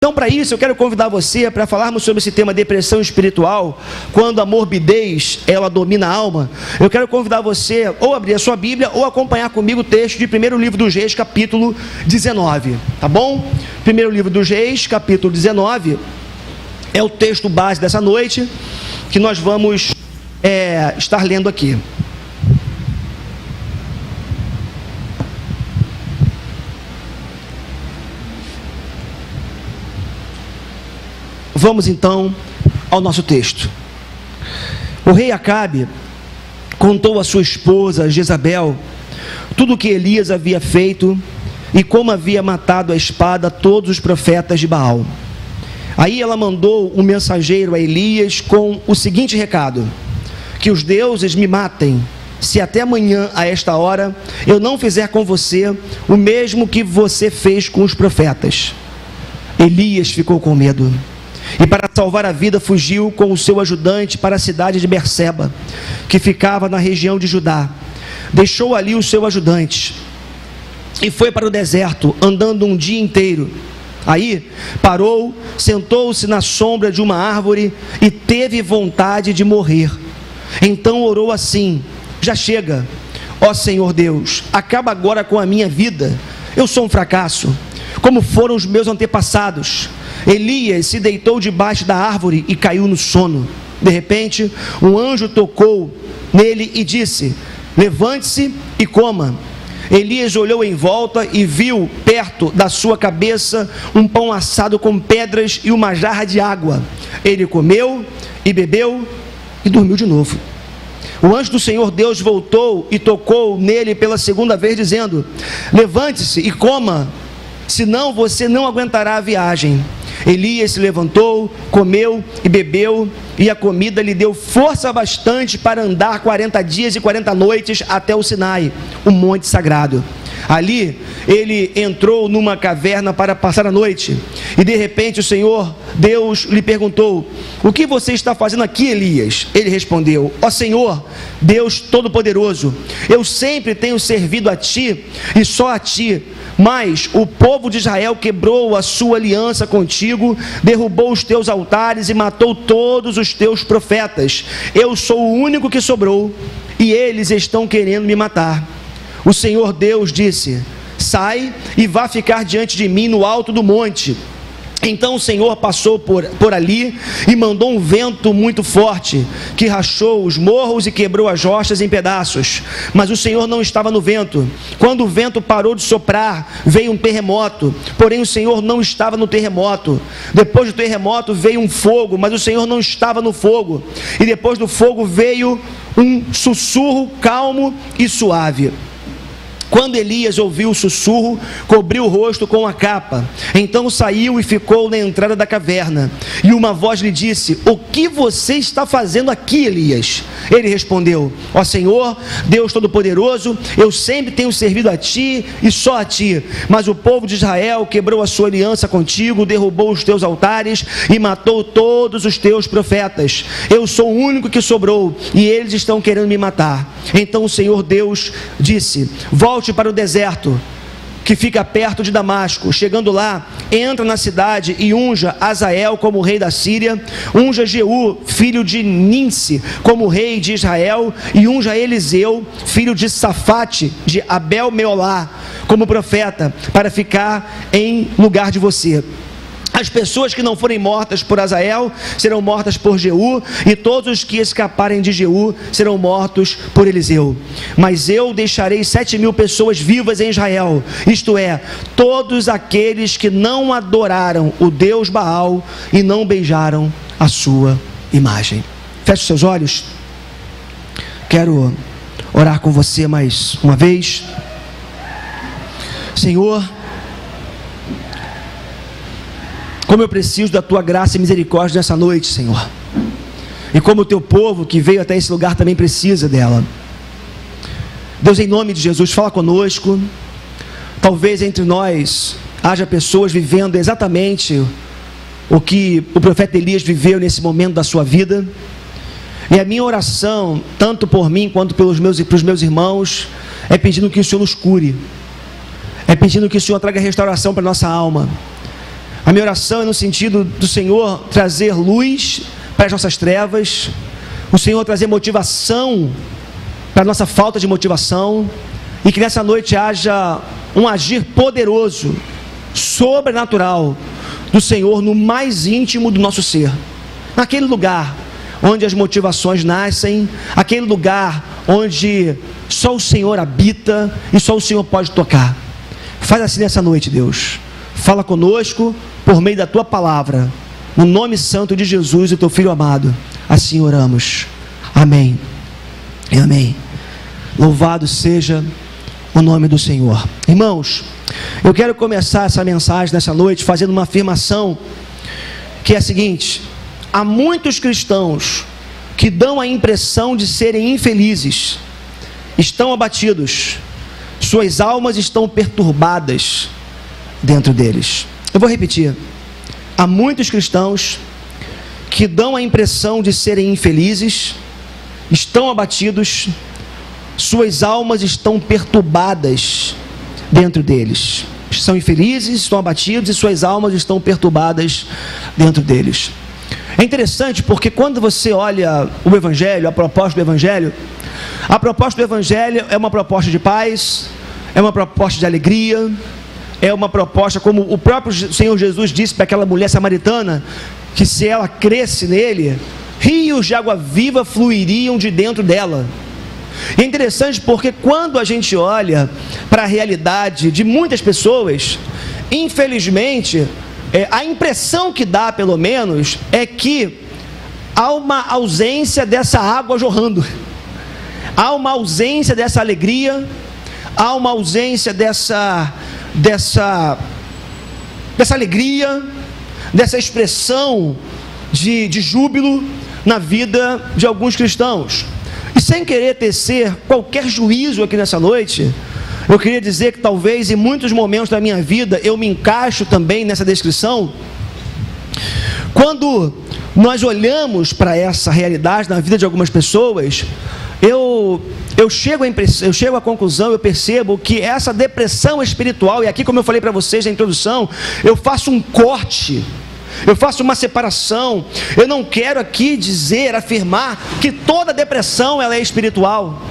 Então, para isso, eu quero convidar você para falarmos sobre esse tema depressão espiritual, quando a morbidez, ela domina a alma. Eu quero convidar você ou abrir a sua Bíblia ou acompanhar comigo o texto de 1º livro dos Reis, capítulo 19, tá bom? 1º livro dos Reis, capítulo 19, é o texto base dessa noite, que nós vamos estar lendo aqui. Vamos então ao nosso texto. O rei Acabe contou à sua esposa Jezabel tudo o que Elias havia feito e como havia matado à espada todos os profetas de Baal. Aí ela mandou um mensageiro a Elias com o seguinte recado: que os deuses me matem, se até amanhã a esta hora eu não fizer com você o mesmo que você fez com os profetas. Elias ficou com medo e, para salvar a vida, fugiu com o seu ajudante para a cidade de Berseba, que ficava na região de Judá. Deixou ali o seu ajudante e foi para o deserto, andando um dia inteiro. Aí parou, sentou-se na sombra de uma árvore e teve vontade de morrer. Então orou assim: já chega, ó Senhor Deus, acaba agora com a minha vida. Eu sou um fracasso, como foram os meus antepassados. Elias se deitou debaixo da árvore e caiu no sono. De repente, um anjo tocou nele e disse: levante-se e coma. Elias olhou em volta e viu perto da sua cabeça um pão assado com pedras e uma jarra de água. Ele comeu e bebeu e dormiu de novo. O anjo do Senhor Deus voltou e tocou nele pela segunda vez, dizendo: levante-se e coma, senão você não aguentará a viagem. Elias se levantou, comeu e bebeu, e a comida lhe deu força bastante para andar 40 dias e 40 noites até o Sinai, o monte sagrado. Ali ele entrou numa caverna para passar a noite, e de repente o Senhor Deus lhe perguntou: o que você está fazendo aqui, Elias? Ele respondeu: ó Senhor, Deus Todo-Poderoso, eu sempre tenho servido a ti e só a ti, mas o povo de Israel quebrou a sua aliança contigo, derrubou os teus altares e matou todos os teus profetas. Eu sou o único que sobrou e eles estão querendo me matar. O Senhor Deus disse: sai e vá ficar diante de mim no alto do monte. Então o Senhor passou por ali e mandou um vento muito forte, que rachou os morros e quebrou as rochas em pedaços. Mas o Senhor não estava no vento. Quando o vento parou de soprar, veio um terremoto, porém o Senhor não estava no terremoto. Depois do terremoto veio um fogo, mas o Senhor não estava no fogo. E depois do fogo veio um sussurro calmo e suave. Quando Elias ouviu o sussurro, cobriu o rosto com a capa. Então saiu e ficou na entrada da caverna. E uma voz lhe disse: o que você está fazendo aqui, Elias? Ele respondeu: ó Senhor, Deus Todo-Poderoso, eu sempre tenho servido a ti e só a ti. Mas o povo de Israel quebrou a sua aliança contigo, derrubou os teus altares e matou todos os teus profetas. Eu sou o único que sobrou e eles estão querendo me matar. Então o Senhor Deus disse: volte para o deserto que fica perto de Damasco. Chegando lá, entra na cidade e unja Azael como rei da Síria, unja Jeú, filho de Ninsi, como rei de Israel, e unja Eliseu, filho de Safate, de Abel-Meolá, como profeta, para ficar em lugar de você. As pessoas que não forem mortas por Azael serão mortas por Jeú, e todos os que escaparem de Jeú serão mortos por Eliseu. Mas eu deixarei 7.000 pessoas vivas em Israel, isto é, todos aqueles que não adoraram o Deus Baal e não beijaram a sua imagem. Feche os seus olhos. Quero orar com você mais uma vez. Senhor, como eu preciso da tua graça e misericórdia nessa noite, Senhor. E como o teu povo que veio até esse lugar também precisa dela. Deus, em nome de Jesus, fala conosco. Talvez entre nós haja pessoas vivendo exatamente o que o profeta Elias viveu nesse momento da sua vida. E a minha oração, tanto por mim quanto para os meus irmãos, é pedindo que o Senhor nos cure. É pedindo que o Senhor traga restauração para a nossa alma. A minha oração é no sentido do Senhor trazer luz para as nossas trevas, o Senhor trazer motivação para a nossa falta de motivação, e que nessa noite haja um agir poderoso, sobrenatural do Senhor no mais íntimo do nosso ser, naquele lugar onde as motivações nascem, aquele lugar onde só o Senhor habita e só o Senhor pode tocar. Faz assim nessa noite, Deus. Fala conosco por meio da Tua palavra, no nome santo de Jesus, o Teu Filho amado. Assim oramos. Amém e amém. Louvado seja o nome do Senhor. Irmãos, eu quero começar essa mensagem nessa noite fazendo uma afirmação que é a seguinte: há muitos cristãos que dão a impressão de serem infelizes, estão abatidos, suas almas estão perturbadas dentro deles. Eu vou repetir: há muitos cristãos que dão a impressão de serem infelizes, estão abatidos, suas almas estão perturbadas dentro deles. São infelizes, estão abatidos e suas almas estão perturbadas dentro deles. É interessante porque quando você olha o Evangelho, a proposta do Evangelho é uma proposta de paz, é uma proposta de alegria, é uma proposta, como o próprio Senhor Jesus disse para aquela mulher samaritana, que se ela cresce nele, rios de água viva fluiriam de dentro dela. E é interessante porque quando a gente olha para a realidade de muitas pessoas, infelizmente, a impressão que dá, pelo menos, é que há uma ausência dessa água jorrando, há uma ausência dessa alegria, há uma ausência dessa alegria, dessa expressão de júbilo na vida de alguns cristãos. E sem querer tecer qualquer juízo aqui nessa noite, eu queria dizer que talvez em muitos momentos da minha vida eu me encaixo também nessa descrição. Quando nós olhamos para essa realidade na vida de algumas pessoas, eu chego à conclusão, eu percebo que essa depressão espiritual, e aqui, como eu falei para vocês na introdução, eu faço um corte, eu faço uma separação. Eu não quero aqui afirmar que toda depressão ela é espiritual,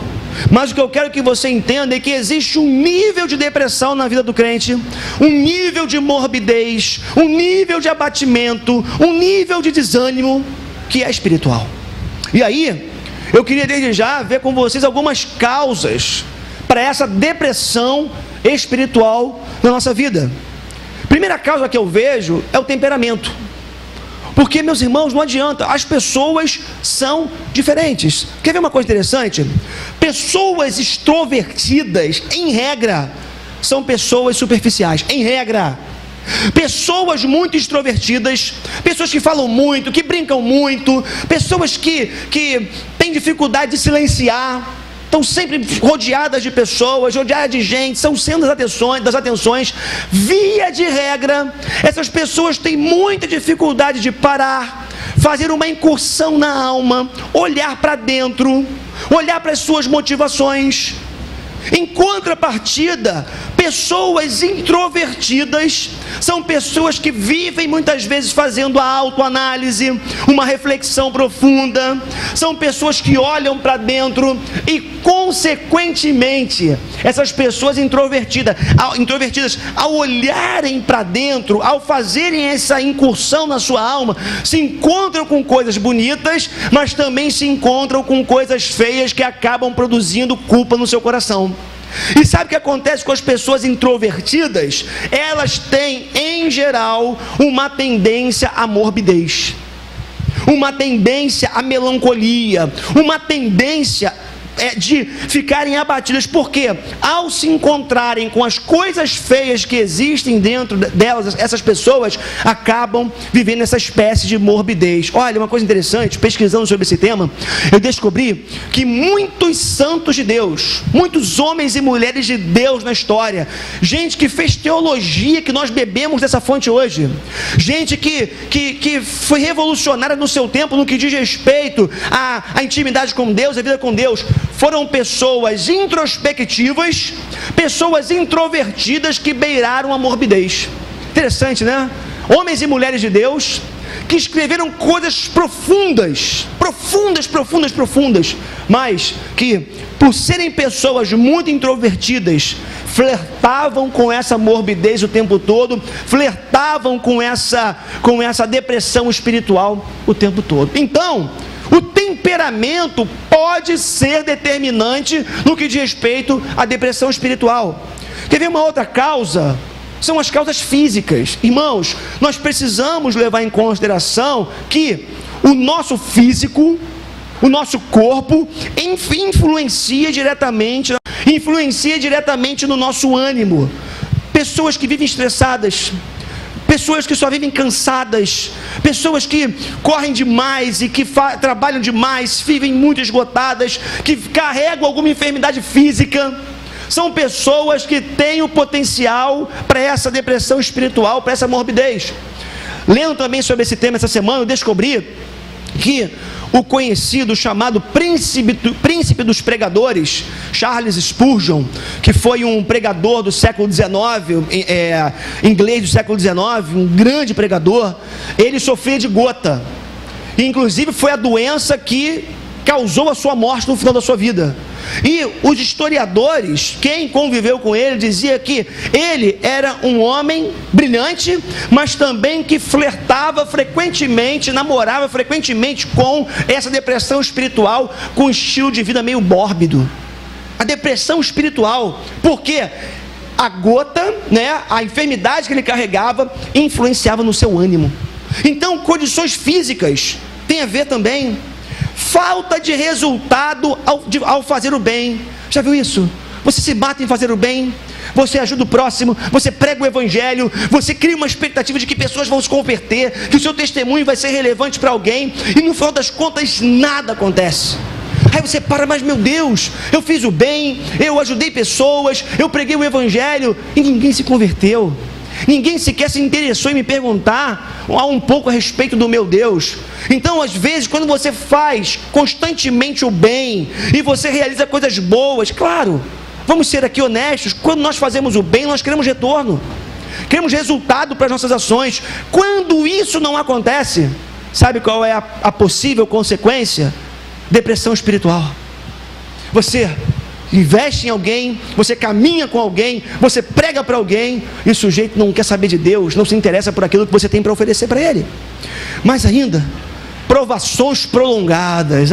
mas o que eu quero que você entenda é que existe um nível de depressão na vida do crente, um nível de morbidez, um nível de abatimento, um nível de desânimo que é espiritual. E aí, eu queria desde já ver com vocês algumas causas para essa depressão espiritual na nossa vida. Primeira causa que eu vejo é o temperamento. Porque, meus irmãos, não adianta, as pessoas são diferentes. Quer ver uma coisa interessante? Pessoas extrovertidas, em regra, são pessoas superficiais, em regra. Pessoas muito extrovertidas, pessoas que falam muito, que brincam muito, pessoas que têm dificuldade de silenciar, estão sempre rodeadas de pessoas, rodeadas de gente, são centros das atenções. Via de regra, essas pessoas têm muita dificuldade de parar, fazer uma incursão na alma, olhar para dentro, olhar para as suas motivações. Em contrapartida, pessoas introvertidas são pessoas que vivem muitas vezes fazendo a autoanálise, uma reflexão profunda. São pessoas que olham para dentro e, consequentemente, essas pessoas introvertidas, ao olharem para dentro, ao fazerem essa incursão na sua alma, se encontram com coisas bonitas, mas também se encontram com coisas feias que acabam produzindo culpa no seu coração. E sabe o que acontece com as pessoas introvertidas? Elas têm, em geral, uma tendência à morbidez, uma tendência à melancolia, uma tendência de ficarem abatidas, porque ao se encontrarem com as coisas feias que existem dentro delas, essas pessoas acabam vivendo essa espécie de morbidez. Olha, uma coisa interessante, pesquisando sobre esse tema, eu descobri que muitos santos de Deus, muitos homens e mulheres de Deus na história, gente que fez teologia, que nós bebemos dessa fonte hoje, gente que foi revolucionária no seu tempo no que diz respeito à intimidade com Deus, à vida com Deus, foram pessoas introspectivas, pessoas introvertidas que beiraram a morbidez. Interessante, né? homens e mulheres de Deus, que escreveram coisas profundas, mas que, por serem pessoas muito introvertidas, flertavam com essa morbidez o tempo todo, flertavam com essa depressão espiritual o tempo todo. Então, o temperamento pode ser determinante no que diz respeito à depressão espiritual. Quer ver uma outra causa? São as causas físicas. Irmãos, nós precisamos levar em consideração que o nosso físico, o nosso corpo, influencia diretamente no nosso ânimo. Pessoas que vivem estressadas, pessoas que só vivem cansadas, pessoas que correm demais e que trabalham demais, vivem muito esgotadas, que carregam alguma enfermidade física, são pessoas que têm o potencial para essa depressão espiritual, para essa morbidez. Lendo também sobre esse tema essa semana, eu descobri que o conhecido, chamado príncipe dos pregadores, Charles Spurgeon, que foi um pregador do século XIX, inglês do século XIX, um grande pregador, ele sofria de gota, e inclusive foi a doença que causou a sua morte no final da sua vida. E os historiadores, quem conviveu com ele, dizia que ele era um homem brilhante, mas também que flertava frequentemente, namorava frequentemente com essa depressão espiritual, com um estilo de vida meio mórbido. A depressão espiritual, porque a gota, a enfermidade que ele carregava, influenciava no seu ânimo. Então, condições físicas têm a ver também. Falta de resultado ao fazer o bem. Já viu isso? Você se mata em fazer o bem, você ajuda o próximo, você prega o evangelho, você cria uma expectativa de que pessoas vão se converter, que o seu testemunho vai ser relevante para alguém, e no final das contas nada acontece. Aí você para, mas meu Deus, eu fiz o bem, eu ajudei pessoas, eu preguei o evangelho, e ninguém se converteu. Ninguém sequer se interessou em me perguntar um pouco a respeito do meu Deus. Então, às vezes, quando você faz constantemente o bem e você realiza coisas boas, claro, vamos ser aqui honestos, quando nós fazemos o bem, nós queremos retorno, queremos resultado para as nossas ações. Quando isso não acontece, sabe qual é a possível consequência? Depressão espiritual. Você investe em alguém, você caminha com alguém, você prega para alguém, e o sujeito não quer saber de Deus, não se interessa por aquilo que você tem para oferecer para ele. Mais ainda, provações prolongadas.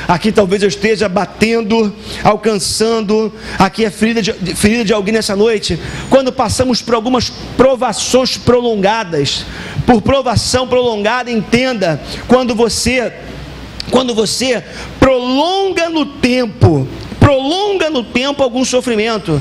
Aqui talvez eu esteja batendo, alcançando aqui a ferida de alguém nessa noite. Quando passamos por algumas provações prolongadas, por provação prolongada, entenda, quando você prolonga no tempo algum sofrimento,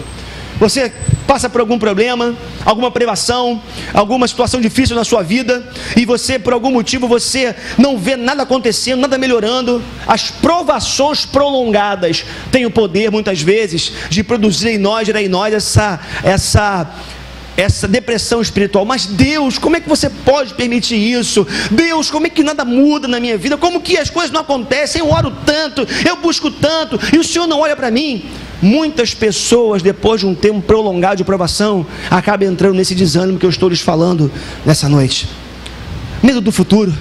você passa por algum problema, alguma privação, alguma situação difícil na sua vida, e você, por algum motivo, você não vê nada acontecendo, nada melhorando. As provações prolongadas têm o poder, muitas vezes, de produzir em nós, gerar em nós essa depressão espiritual. Mas Deus, como é que você pode permitir isso? Deus, como é que nada muda na minha vida? Como que as coisas não acontecem? Eu oro tanto, eu busco tanto, e o Senhor não olha para mim? Muitas pessoas, depois de um tempo prolongado de provação, acabam entrando nesse desânimo que eu estou lhes falando nessa noite. Medo do futuro.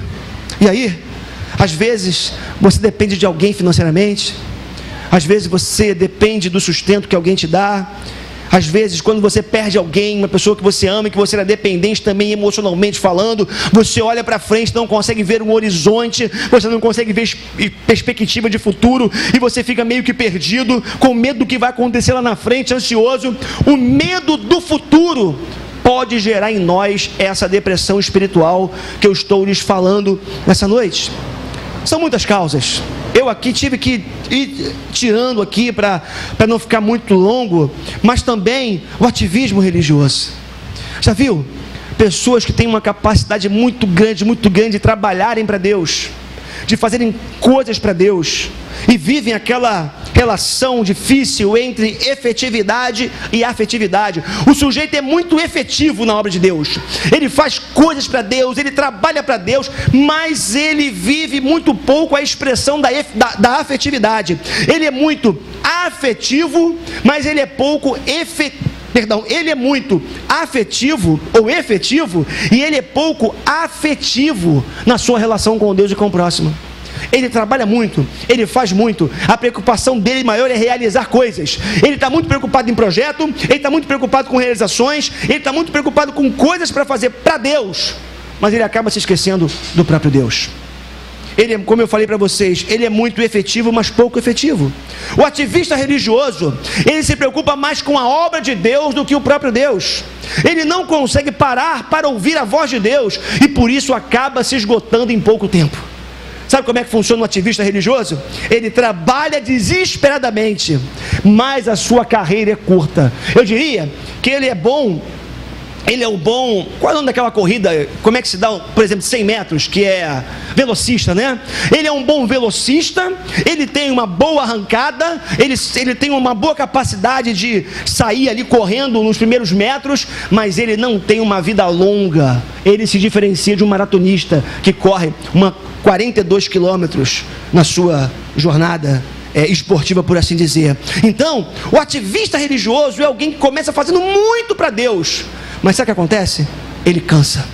E aí, às vezes, você depende de alguém financeiramente, às vezes você depende do sustento que alguém te dá. Às vezes, quando você perde alguém, uma pessoa que você ama e que você era dependente também emocionalmente falando, você olha para frente, não consegue ver um horizonte, você não consegue ver perspectiva de futuro, e você fica meio que perdido, com medo do que vai acontecer lá na frente, ansioso. O medo do futuro pode gerar em nós essa depressão espiritual que eu estou lhes falando nessa noite. São muitas causas. Eu aqui tive que ir tirando aqui para não ficar muito longo, mas também o ativismo religioso. Já viu? Pessoas que têm uma capacidade muito grande de trabalharem para Deus, de fazerem coisas para Deus, e vivem aquela relação difícil entre efetividade e afetividade. O sujeito é muito efetivo na obra de Deus, ele faz coisas para Deus, ele trabalha para Deus, mas ele vive muito pouco a expressão da afetividade. Ele é muito afetivo, mas ele é pouco ele é muito afetivo ou efetivo, e ele é pouco afetivo na sua relação com Deus e com o próximo. Ele trabalha muito, ele faz muito, a preocupação dele maior é realizar coisas. Ele está muito preocupado em projeto, ele está muito preocupado com realizações, ele está muito preocupado com coisas para fazer para Deus, mas ele acaba se esquecendo do próprio Deus. Ele, como eu falei para vocês, ele é muito efetivo, mas pouco efetivo. O ativista religioso, ele se preocupa mais com a obra de Deus do que o próprio Deus. Ele não consegue parar para ouvir a voz de Deus, e por isso acaba se esgotando em pouco tempo. Sabe como é que funciona um ativista religioso? Ele trabalha desesperadamente, mas a sua carreira é curta. Eu diria que ele é bom. Ele é o bom... Qual é o nome daquela corrida? Como é que se dá, por exemplo, 100 metros, que é velocista, né? Ele é um bom velocista, ele tem uma boa arrancada, ele tem uma boa capacidade de sair ali correndo nos primeiros metros, mas ele não tem uma vida longa. Ele se diferencia de um maratonista que corre 42 quilômetros na sua jornada esportiva, por assim dizer. Então, o ativista religioso é alguém que começa fazendo muito para Deus, mas sabe o que acontece? Ele cansa.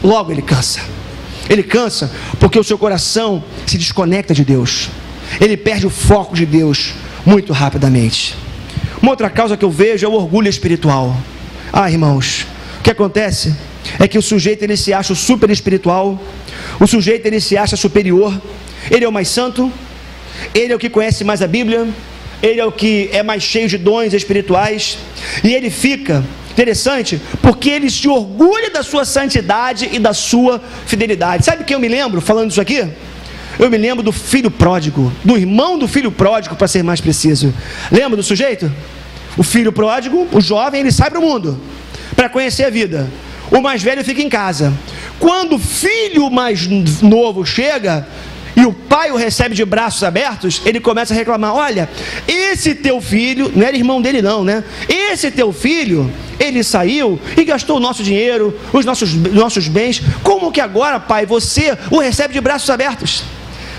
Logo ele cansa. Ele cansa porque o seu coração se desconecta de Deus. Ele perde o foco de Deus muito rapidamente. Uma outra causa que eu vejo é o orgulho espiritual. Irmãos, o que acontece é que o sujeito ele se acha super espiritual, o sujeito ele se acha superior, ele é o mais santo, ele é o que conhece mais a Bíblia, ele é o que é mais cheio de dons espirituais, e ele fica... Interessante, porque ele se orgulha da sua santidade e da sua fidelidade. Sabe quem eu me lembro falando isso aqui? Eu me lembro do filho pródigo, do irmão do filho pródigo, para ser mais preciso. Lembra do sujeito? O filho pródigo, o jovem, ele sai para o mundo para conhecer a vida. O mais velho fica em casa. Quando o filho mais novo chega e o pai o recebe de braços abertos, ele começa a reclamar: olha, esse teu filho, não era irmão dele não, né? Esse teu filho, ele saiu e gastou o nosso dinheiro, os nossos bens, como que agora, pai, você o recebe de braços abertos?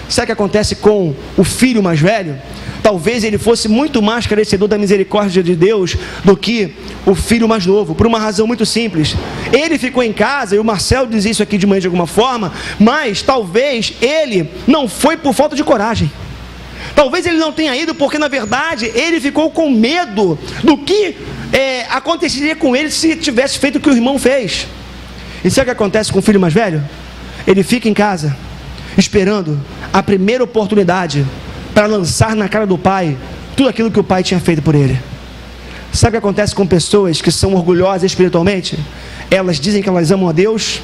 Sabe o que acontece com o filho mais velho? Talvez ele fosse muito mais carecedor da misericórdia de Deus do que o filho mais novo, por uma razão muito simples. Ele ficou em casa, e o Marcelo diz isso aqui de manhã de alguma forma, mas talvez ele não foi por falta de coragem. Talvez ele não tenha ido porque, na verdade, ele ficou com medo do que aconteceria com ele se tivesse feito o que o irmão fez. E sabe o que acontece com o filho mais velho? Ele fica em casa, esperando a primeira oportunidade para lançar na cara do pai tudo aquilo que o pai tinha feito por ele. Sabe o que acontece com pessoas que são orgulhosas espiritualmente? Elas dizem que elas amam a Deus,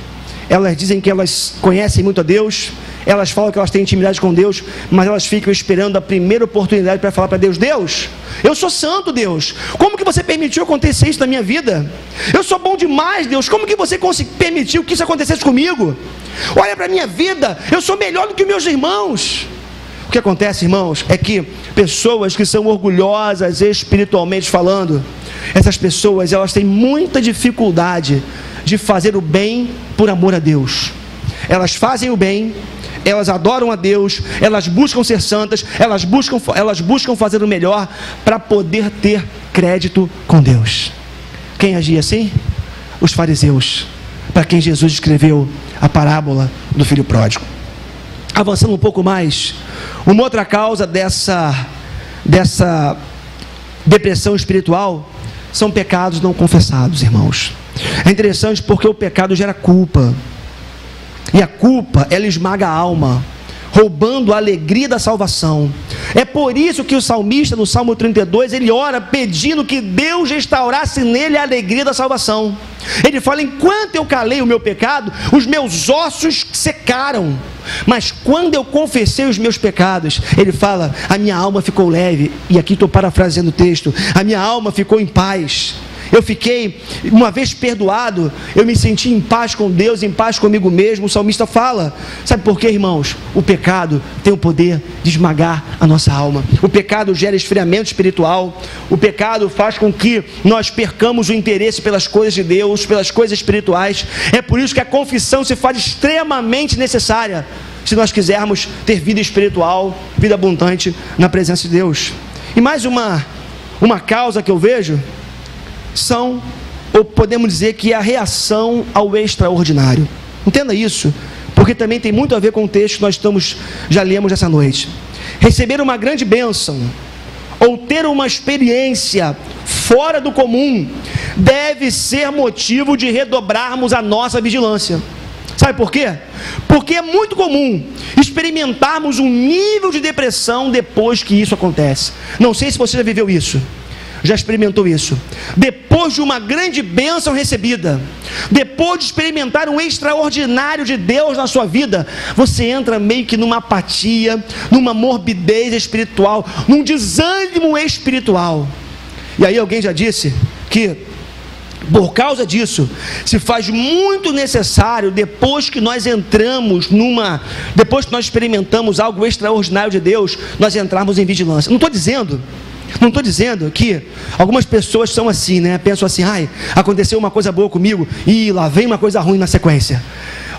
elas dizem que elas conhecem muito a Deus, elas falam que elas têm intimidade com Deus, mas elas ficam esperando a primeira oportunidade para falar para Deus: Deus, eu sou santo, Deus, como que você permitiu acontecer isso na minha vida? Eu sou bom demais, Deus, como que você permitiu que isso acontecesse comigo? Olha para a minha vida, eu sou melhor do que meus irmãos. O que acontece, irmãos, é que pessoas que são orgulhosas espiritualmente falando, essas pessoas, elas têm muita dificuldade de fazer o bem por amor a Deus. Elas fazem o bem, elas adoram a Deus, elas buscam ser santas, elas buscam fazer o melhor para poder ter crédito com Deus. Quem agia assim? Os fariseus, para quem Jesus escreveu a parábola do filho pródigo. Avançando um pouco mais, uma outra causa dessa depressão espiritual são pecados não confessados, irmãos. É interessante porque o pecado gera culpa, e a culpa, ela esmaga a alma, roubando a alegria da salvação. É por isso que o salmista, no Salmo 32, ele ora pedindo que Deus restaurasse nele a alegria da salvação. Ele fala: enquanto eu calei o meu pecado, os meus ossos secaram, mas quando eu confessei os meus pecados, ele fala, a minha alma ficou leve. E aqui estou parafraseando o texto: a minha alma ficou em paz. Eu fiquei, uma vez perdoado, eu me senti em paz com Deus, em paz comigo mesmo. O salmista fala. Sabe por quê, irmãos? O pecado tem o poder de esmagar a nossa alma. O pecado gera esfriamento espiritual. O pecado faz com que nós percamos o interesse pelas coisas de Deus, pelas coisas espirituais. É por isso que a confissão se faz extremamente necessária, se nós quisermos ter vida espiritual, vida abundante na presença de Deus. E mais uma causa que eu vejo são, ou podemos dizer que é a reação ao extraordinário. Entenda isso, porque também tem muito a ver com o texto que nós já lemos essa noite. Receber uma grande bênção, ou ter uma experiência fora do comum, deve ser motivo de redobrarmos a nossa vigilância. Sabe por quê? Porque é muito comum experimentarmos um nível de depressão depois que isso acontece. Não sei se você já viveu isso, já experimentou isso. Depois de uma grande bênção recebida, depois de experimentar um extraordinário de Deus na sua vida, você entra meio que numa apatia, numa morbidez espiritual, num desânimo espiritual. E aí alguém já disse que por causa disso, se faz muito necessário, depois que nós experimentamos algo extraordinário de Deus, nós entrarmos em vigilância. Não estou dizendo que algumas pessoas são assim, né? Pensam assim, aconteceu uma coisa boa comigo, e lá vem uma coisa ruim na sequência.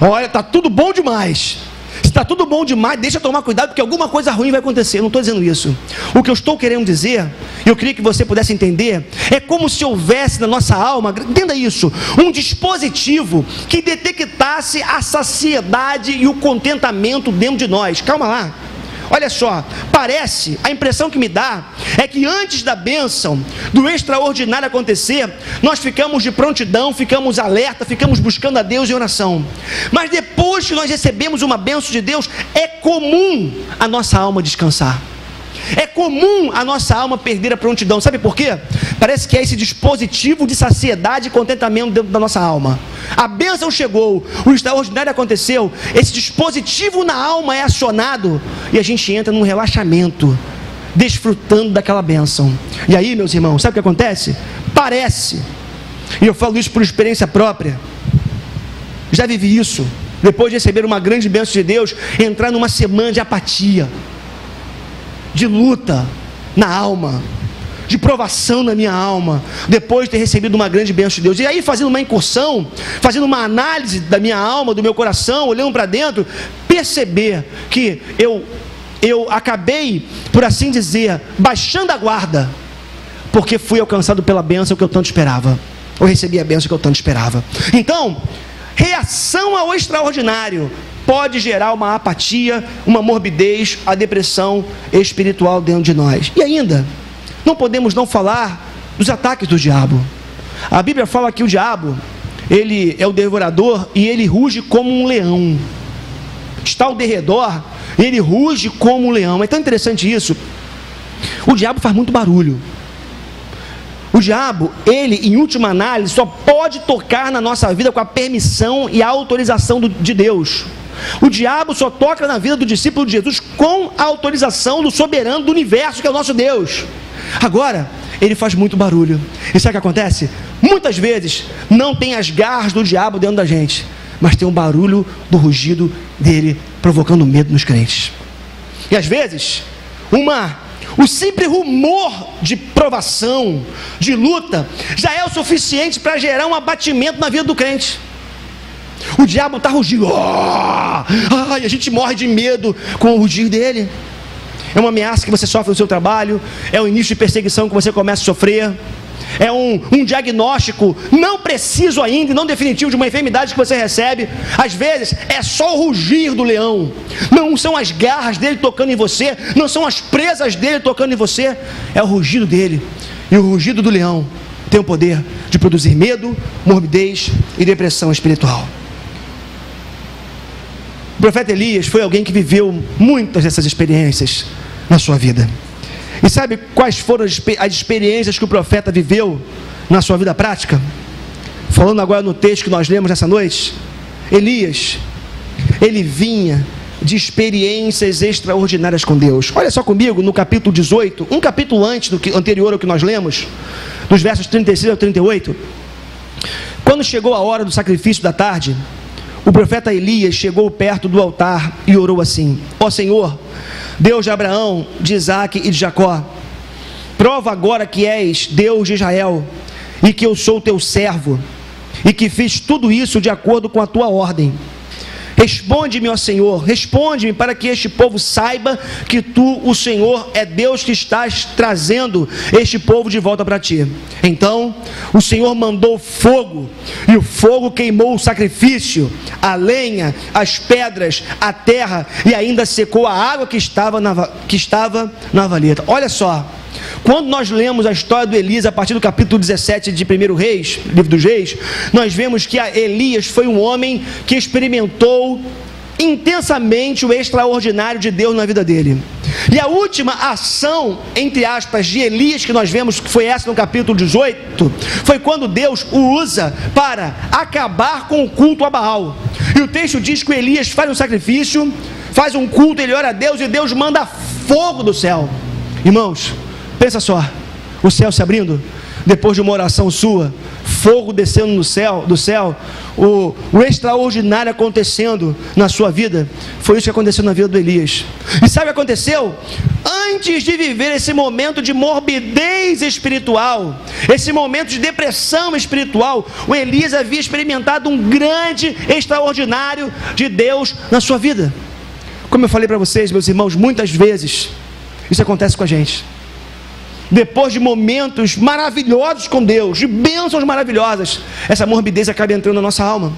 Olha, está tudo bom demais. Se está tudo bom demais, deixa eu tomar cuidado, porque alguma coisa ruim vai acontecer. Eu não estou dizendo isso. O que eu estou querendo dizer, e eu queria que você pudesse entender, é como se houvesse na nossa alma, entenda isso, um dispositivo que detectasse a saciedade e o contentamento dentro de nós. Calma lá. Olha só, a impressão que me dá é que antes da bênção, do extraordinário acontecer, nós ficamos de prontidão, ficamos alerta, ficamos buscando a Deus em oração. Mas depois que nós recebemos uma bênção de Deus, é comum a nossa alma descansar. É comum a nossa alma perder a prontidão. Sabe por quê? Parece que é esse dispositivo de saciedade e contentamento dentro da nossa alma. A bênção chegou, o extraordinário aconteceu, esse dispositivo na alma é acionado e a gente entra num relaxamento, desfrutando daquela bênção. E aí, meus irmãos, sabe o que acontece? Parece, e eu falo isso por experiência própria, já vivi isso, depois de receber uma grande bênção de Deus, entrar numa semana de apatia, de luta na alma, de provação na minha alma, depois de ter recebido uma grande bênção de Deus. E aí, fazendo uma incursão, fazendo uma análise da minha alma, do meu coração, olhando para dentro, perceber que eu acabei, por assim dizer, baixando a guarda, porque fui alcançado pela bênção que eu tanto esperava, ou recebi a bênção que eu tanto esperava. Então, reação ao extraordinário pode gerar uma apatia, uma morbidez, a depressão espiritual dentro de nós. E ainda, não podemos não falar dos ataques do diabo. A Bíblia fala que o diabo, ele é o devorador e ele ruge como um leão. Está ao derredor, ele ruge como um leão. É tão interessante isso. O diabo faz muito barulho. O diabo, ele, em última análise, só pode tocar na nossa vida com a permissão e a autorização de Deus. O diabo só toca na vida do discípulo de Jesus com a autorização do soberano do universo, que é o nosso Deus. Agora, ele faz muito barulho. E sabe o que acontece? Muitas vezes, não tem as garras do diabo dentro da gente, mas tem um barulho do rugido dele, provocando medo nos crentes. E às vezes, o simples rumor de provação, de luta, já é o suficiente para gerar um abatimento na vida do crente. O diabo está rugindo, a gente morre de medo com o rugir dele. É uma ameaça que você sofre no seu trabalho, é um início de perseguição que você começa a sofrer, é um diagnóstico não preciso ainda, não definitivo, de uma enfermidade que você recebe. Às vezes é só o rugir do leão, não são as garras dele tocando em você, não são as presas dele tocando em você, é o rugido dele. E o rugido do leão tem o poder de produzir medo, morbidez e depressão espiritual. O profeta Elias foi alguém que viveu muitas dessas experiências na sua vida. E sabe quais foram as experiências que o profeta viveu na sua vida prática? Falando agora no texto que nós lemos nessa noite, Elias, ele vinha de experiências extraordinárias com Deus. Olha só comigo no capítulo 18, um capítulo anterior ao que nós lemos, dos versos 36 ao 38. Quando chegou a hora do sacrifício da tarde, o profeta Elias chegou perto do altar e orou assim: ó Senhor, Deus de Abraão, de Isaque e de Jacó, prova agora que és Deus de Israel, e que eu sou teu servo, e que fiz tudo isso de acordo com a tua ordem. Responde-me, ó Senhor, responde-me para que este povo saiba que tu, o Senhor, é Deus que estás trazendo este povo de volta para ti. Então o Senhor mandou fogo, e o fogo queimou o sacrifício, a lenha, as pedras, a terra, e ainda secou a água que estava na valeta. Olha só, quando nós lemos a história do Elias a partir do capítulo 17 de 1 Reis, livro dos Reis, nós vemos que Elias foi um homem que experimentou intensamente o extraordinário de Deus na vida dele. E a última ação, entre aspas, de Elias, que nós vemos que foi essa no capítulo 18, foi quando Deus o usa para acabar com o culto a Baal. E o texto diz que Elias faz um sacrifício, faz um culto, ele ora a Deus, e Deus manda fogo do céu. Irmãos, pensa só, o céu se abrindo, depois de uma oração sua, fogo descendo do céu, o extraordinário acontecendo na sua vida. Foi isso que aconteceu na vida do Elias. E sabe o que aconteceu? Antes de viver esse momento de morbidez espiritual, esse momento de depressão espiritual, o Elias havia experimentado um grande, extraordinário de Deus na sua vida. Como eu falei para vocês, meus irmãos, muitas vezes isso acontece com a gente. Depois de momentos maravilhosos com Deus, de bênçãos maravilhosas, essa morbidez acaba entrando na nossa alma.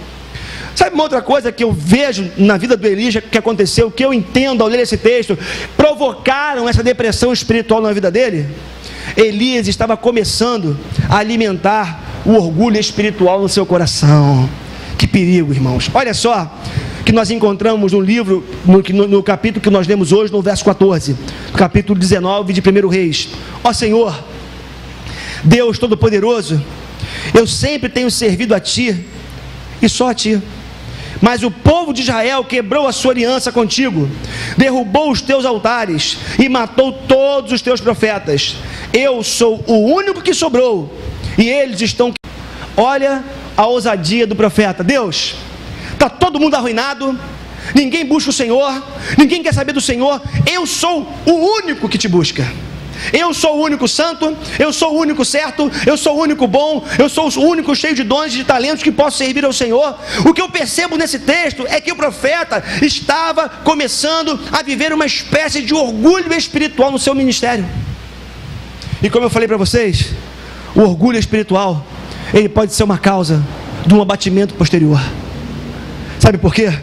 Sabe uma outra coisa que eu vejo na vida do Elias que aconteceu, que eu entendo ao ler esse texto, provocaram essa depressão espiritual na vida dele? Elias estava começando a alimentar o orgulho espiritual no seu coração. Que perigo, irmãos. Olha só que nós encontramos no livro, no capítulo que nós lemos hoje, no verso 14, no capítulo 19 de 1 Reis. Ó Senhor, Deus Todo-Poderoso, eu sempre tenho servido a Ti, e só a Ti. Mas o povo de Israel quebrou a sua aliança contigo, derrubou os teus altares e matou todos os teus profetas. Eu sou o único que sobrou, e eles estão... Olha a ousadia do profeta. Deus, está todo mundo arruinado, ninguém busca o Senhor, ninguém quer saber do Senhor, eu sou o único que te busca. Eu sou o único santo, eu sou o único certo, eu sou o único bom, eu sou o único cheio de dons e de talentos que posso servir ao Senhor. O que eu percebo nesse texto é que o profeta estava começando a viver uma espécie de orgulho espiritual no seu ministério. E como eu falei para vocês, o orgulho espiritual, ele pode ser uma causa de um abatimento posterior. Sabe por quê?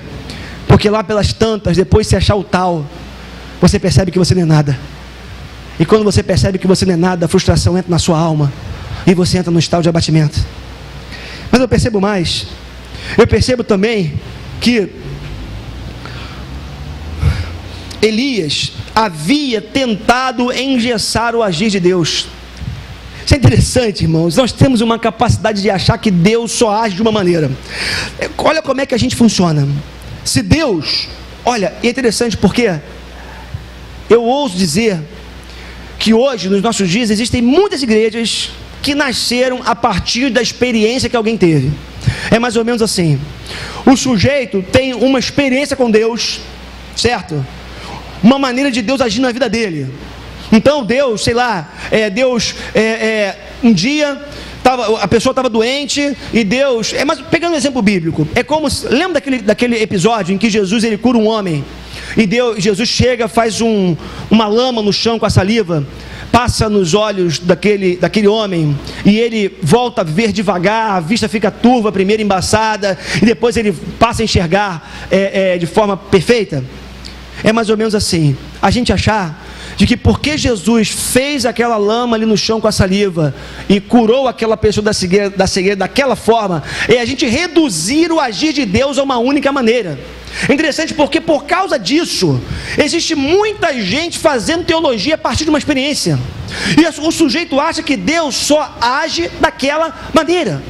Porque lá pelas tantas, depois de se achar o tal, você percebe que você não é nada. E quando você percebe que você não é nada, a frustração entra na sua alma e você entra no estado de abatimento. Mas eu percebo mais. Eu percebo também que Elias havia tentado engessar o agir de Deus. Isso é interessante, irmãos. Nós temos uma capacidade de achar que Deus só age de uma maneira. Olha como é que a gente funciona. Se Deus... Olha, é interessante porque eu ouso dizer que hoje, nos nossos dias, existem muitas igrejas que nasceram a partir da experiência que alguém teve. É mais ou menos assim. O sujeito tem uma experiência com Deus, certo? Uma maneira de Deus agir na vida dele. Então Deus, sei lá, um dia a pessoa estava doente e Deus, mas pegando um exemplo bíblico, é como, lembra daquele episódio em que Jesus ele cura um homem e Jesus chega, faz uma lama no chão com a saliva, passa nos olhos daquele homem e ele volta a ver devagar, a vista fica turva, primeiro embaçada e depois ele passa a enxergar de forma perfeita. É mais ou menos assim, a gente achar de que porque Jesus fez aquela lama ali no chão com a saliva e curou aquela pessoa da cegueira daquela forma, é a gente reduzir o agir de Deus a uma única maneira. É interessante porque por causa disso existe muita gente fazendo teologia a partir de uma experiência, e o sujeito acha que Deus só age daquela maneira.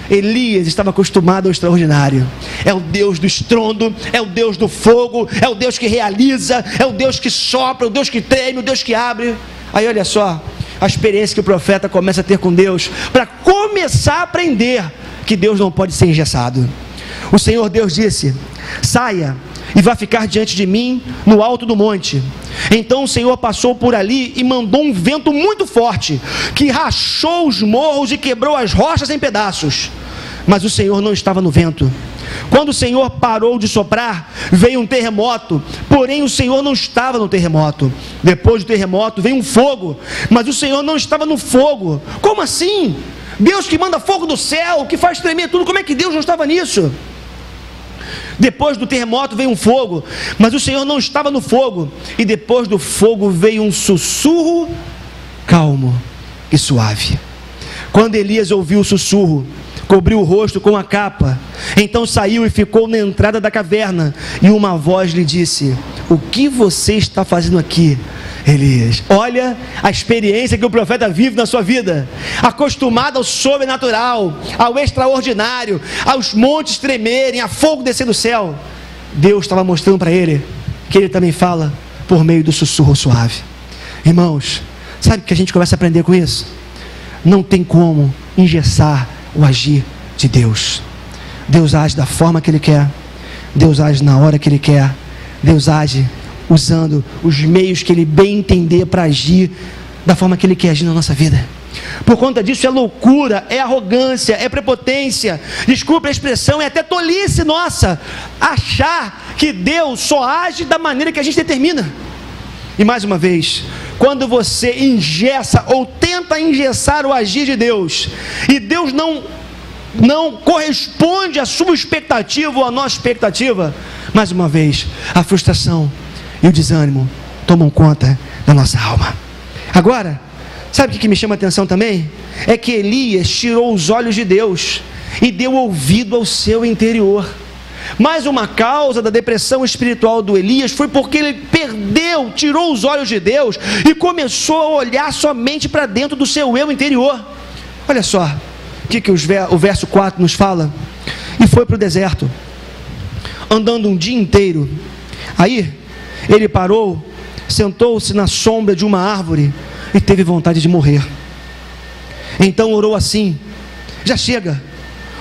Elias estava acostumado ao extraordinário. É o Deus do estrondo, é o Deus do fogo, é o Deus que realiza, é o Deus que sopra, o Deus que treme, o Deus que abre. Aí olha só a experiência que o profeta começa a ter com Deus, para começar a aprender que Deus não pode ser engessado. O Senhor Deus disse: saia e vá ficar diante de mim no alto do monte. Então o Senhor passou por ali e mandou um vento muito forte, que rachou os morros e quebrou as rochas em pedaços. Mas o Senhor não estava no vento. Quando o Senhor parou de soprar, veio um terremoto, porém o Senhor não estava no terremoto. Depois do terremoto veio um fogo, mas o Senhor não estava no fogo. Como assim? Deus que manda fogo do céu, que faz tremer tudo, como é que Deus não estava nisso? Depois do terremoto veio um fogo, mas o Senhor não estava no fogo. E depois do fogo veio um sussurro calmo e suave. Quando Elias ouviu o sussurro, cobriu o rosto com a capa, então saiu e ficou na entrada da caverna, e uma voz lhe disse: o que você está fazendo aqui, Elias? Olha a experiência que o profeta vive na sua vida, acostumado ao sobrenatural, ao extraordinário, aos montes tremerem, a fogo descer do céu. Deus estava mostrando para ele que ele também fala por meio do sussurro suave. Irmãos, sabe o que a gente começa a aprender com isso? Não tem como engessar o agir de Deus. Deus age da forma que Ele quer, Deus age na hora que Ele quer, Deus age usando os meios que Ele bem entender para agir da forma que Ele quer agir na nossa vida. Por conta disso é loucura, é arrogância, é prepotência, desculpe a expressão, é até tolice nossa achar que Deus só age da maneira que a gente determina. E mais uma vez, quando você engessa ou tenta engessar o agir de Deus, e Deus não corresponde à sua expectativa ou à nossa expectativa, mais uma vez, a frustração e o desânimo tomam conta da nossa alma. Agora, sabe o que me chama a atenção também? É que Elias tirou os olhos de Deus e deu ouvido ao seu interior. Mais uma causa da depressão espiritual do Elias foi porque ele tirou os olhos de Deus e começou a olhar somente para dentro do seu eu interior. Olha só o que o verso 4 nos fala. E foi para o deserto, andando um dia inteiro. Aí ele parou, sentou-se na sombra de uma árvore e teve vontade de morrer. Então orou assim: já chega,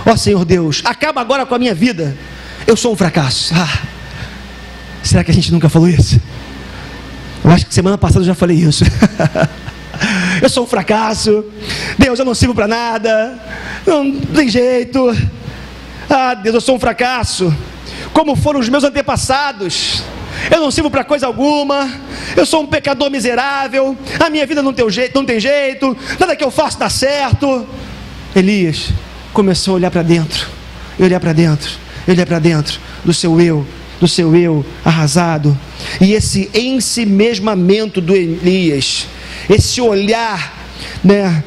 ó Senhor Deus, acaba agora com a minha vida. Eu sou um fracasso. Será que a gente nunca falou isso? Eu acho que semana passada eu já falei isso. Eu sou um fracasso. Deus, eu não sirvo para nada. Não tem jeito. Deus, eu sou um fracasso. Como foram os meus antepassados. Eu não sirvo para coisa alguma. Eu sou um pecador miserável. A minha vida não tem jeito. Nada que eu faço dá certo. Elias começou a olhar para dentro. E olhar para dentro. Ele é para dentro do seu eu arrasado. E esse ensimesmamento do Elias, esse olhar, né,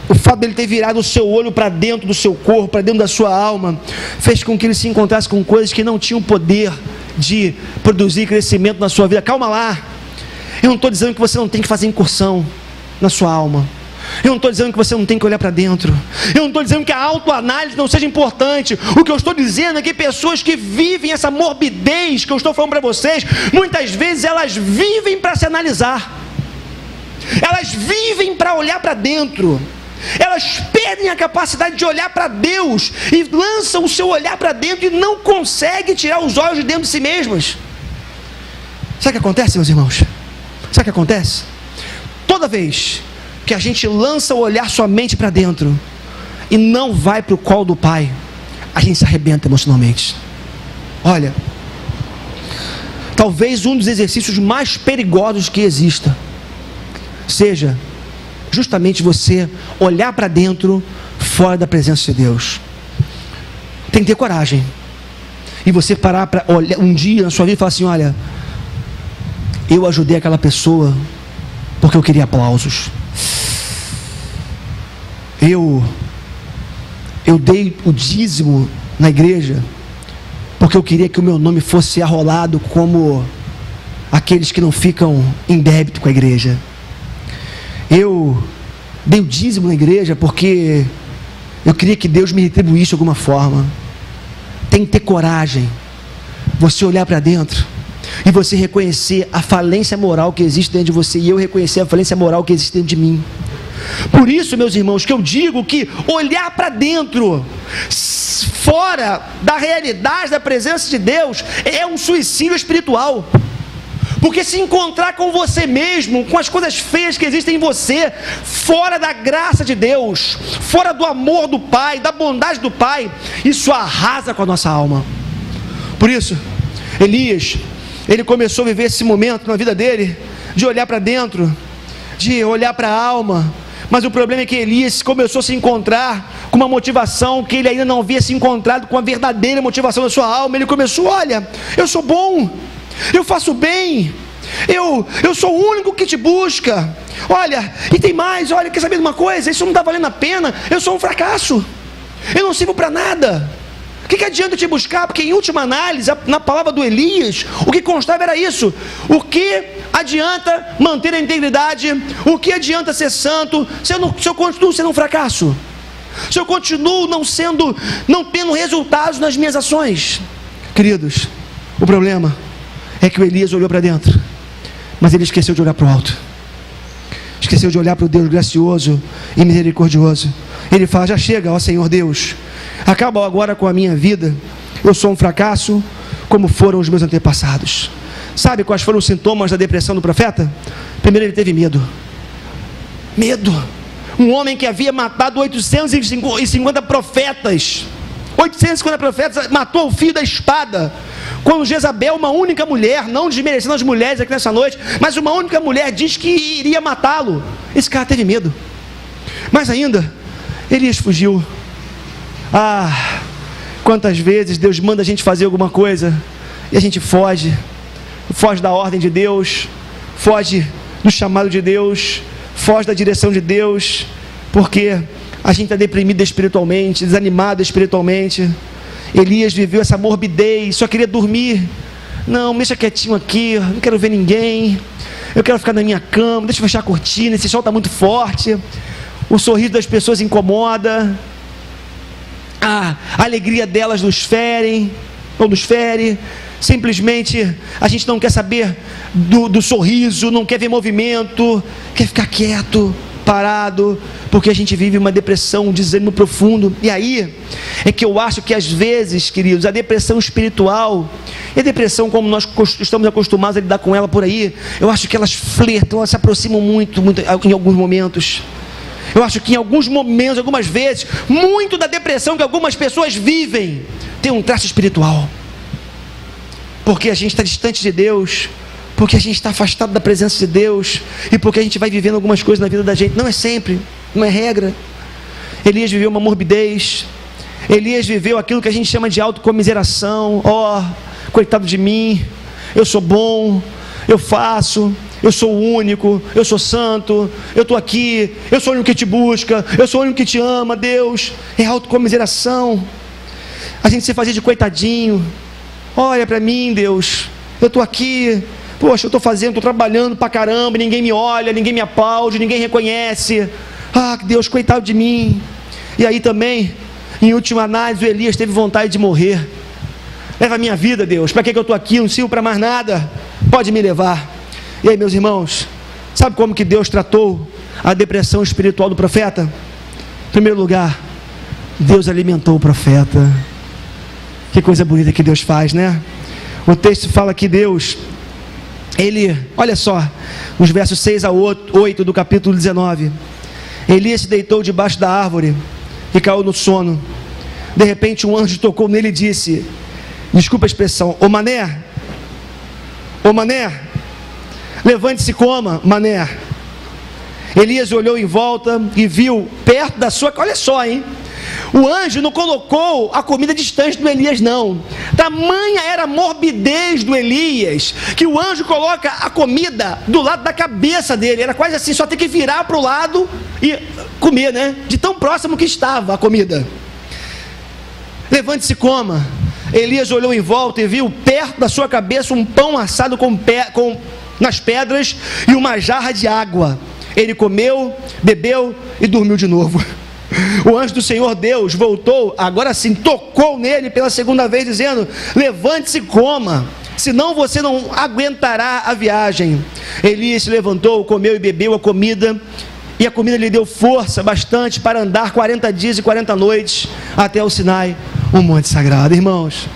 o fato dele ter virado o seu olho para dentro do seu corpo, para dentro da sua alma, fez com que ele se encontrasse com coisas que não tinham poder de produzir crescimento na sua vida. Calma lá, eu não estou dizendo que você não tem que fazer incursão na sua alma. Eu não estou dizendo que você não tem que olhar para dentro. Eu não estou dizendo que a autoanálise não seja importante. O que eu estou dizendo é que pessoas que vivem essa morbidez que eu estou falando para vocês, muitas vezes elas vivem para se analisar. Elas vivem para olhar para dentro. Elas perdem a capacidade de olhar para Deus e lançam o seu olhar para dentro e não conseguem tirar os olhos de dentro de si mesmas. Sabe o que acontece, meus irmãos? Sabe o que acontece? Toda vez que a gente lança o olhar somente para dentro e não vai para o colo do Pai, a gente se arrebenta emocionalmente. Olha, talvez um dos exercícios mais perigosos que exista seja justamente você olhar para dentro fora da presença de Deus. Tem que ter coragem e você parar para olhar um dia na sua vida e falar assim: olha, eu ajudei aquela pessoa porque eu queria aplausos. Eu dei o dízimo na igreja porque eu queria que o meu nome fosse arrolado como aqueles que não ficam em débito com a igreja. Eu dei o dízimo na igreja porque eu queria que Deus me retribuísse de alguma forma. Tem que ter coragem, você olhar para dentro e você reconhecer a falência moral que existe dentro de você, e eu reconhecer a falência moral que existe dentro de mim. Por isso, meus irmãos, que eu digo que olhar para dentro, fora da realidade da presença de Deus, é um suicídio espiritual. Porque se encontrar com você mesmo, com as coisas feias que existem em você, fora da graça de Deus, fora do amor do Pai, da bondade do Pai, isso arrasa com a nossa alma. Por isso, Elias, ele começou a viver esse momento na vida dele, de olhar para dentro, de olhar para a alma. Mas o problema é que Elias começou a se encontrar com uma motivação que ele ainda não havia se encontrado com a verdadeira motivação da sua alma. Ele começou: olha, eu sou bom, eu faço bem, eu sou o único que te busca. Olha, e tem mais, olha, quer saber de uma coisa? Isso não está valendo a pena, eu sou um fracasso, eu não sirvo para nada. O que adianta te buscar? Porque em última análise, na palavra do Elias, o que constava era isso: o que adianta manter a integridade? O que adianta ser santo se eu continuo sendo um fracasso? Se eu continuo não tendo resultados nas minhas ações? Queridos, o problema é que o Elias olhou para dentro, mas ele esqueceu de olhar para o alto, esqueceu de olhar para o Deus gracioso e misericordioso. Ele fala: já chega, ó Senhor Deus, acaba agora com a minha vida, eu sou um fracasso, como foram os meus antepassados. Sabe quais foram os sintomas da depressão do profeta? Primeiro, ele teve medo. Um homem que havia matado 850 profetas, 850 profetas, matou o filho da espada. Quando Jezabel, uma única mulher, não desmerecendo as mulheres aqui nessa noite, mas uma única mulher diz que iria matá-lo, esse cara teve medo. Mas ainda, Elias fugiu. Quantas vezes Deus manda a gente fazer alguma coisa e a gente foge da ordem de Deus, foge do chamado de Deus, foge da direção de Deus, porque a gente está deprimido espiritualmente, desanimado espiritualmente. Elias viveu essa morbidez, só queria dormir. Não, me deixa quietinho aqui, não quero ver ninguém, eu quero ficar na minha cama, deixa eu fechar a cortina, esse sol está muito forte, o sorriso das pessoas incomoda, a alegria delas nos fere, simplesmente a gente não quer saber do sorriso, não quer ver movimento, quer ficar quieto, parado, porque a gente vive uma depressão, um desânimo profundo. E aí é que eu acho que às vezes, queridos, a depressão espiritual e a depressão como nós estamos acostumados a lidar com ela por aí, eu acho que elas flertam, elas se aproximam muito em alguns momentos. Eu acho que em alguns momentos, algumas vezes, muito da depressão que algumas pessoas vivem tem um traço espiritual, porque a gente está distante de Deus, porque a gente está afastado da presença de Deus, e porque a gente vai vivendo algumas coisas na vida da gente. Não é sempre, não é regra. Elias viveu uma morbidez, Elias viveu aquilo que a gente chama de autocomiseração. Coitado de mim, eu sou bom, eu faço, eu sou o único, eu sou santo, eu estou aqui, eu sou o único que te busca, eu sou o único que te ama. Deus, é autocomiseração, a gente se fazia de coitadinho. Olha para mim, Deus, eu estou aqui, poxa, eu estou fazendo, estou trabalhando para caramba, ninguém me olha, ninguém me aplaude, ninguém reconhece. Deus, coitado de mim. E aí também, em última análise, o Elias teve vontade de morrer. Leva a minha vida, Deus, para que eu estou aqui? Não sirvo para mais nada, pode me levar. E aí, meus irmãos, sabe como que Deus tratou a depressão espiritual do profeta? Em primeiro lugar, Deus alimentou o profeta. Que coisa bonita que Deus faz, né? O texto fala que Deus, olha só, nos versos 6 a 8 do capítulo 19, Elias se deitou debaixo da árvore e caiu no sono. De repente um anjo tocou nele e disse, desculpa a expressão, ô mané, levante-se e coma, mané. Elias olhou em volta e viu perto da sua, olha só, hein? O anjo não colocou a comida distante do Elias, não. Tamanha era a morbidez do Elias, que o anjo coloca a comida do lado da cabeça dele. Era quase assim, só tem que virar para o lado e comer, né? De tão próximo que estava a comida. Levante-se e coma. Elias olhou em volta e viu perto da sua cabeça um pão assado nas pedras e uma jarra de água. Ele comeu, bebeu e dormiu de novo. O anjo do Senhor Deus voltou, agora sim, tocou nele pela segunda vez, dizendo, levante-se e coma, senão você não aguentará a viagem. Elias se levantou, comeu e bebeu a comida, e a comida lhe deu força bastante para andar 40 dias e 40 noites até o Sinai, o monte sagrado. Irmãos,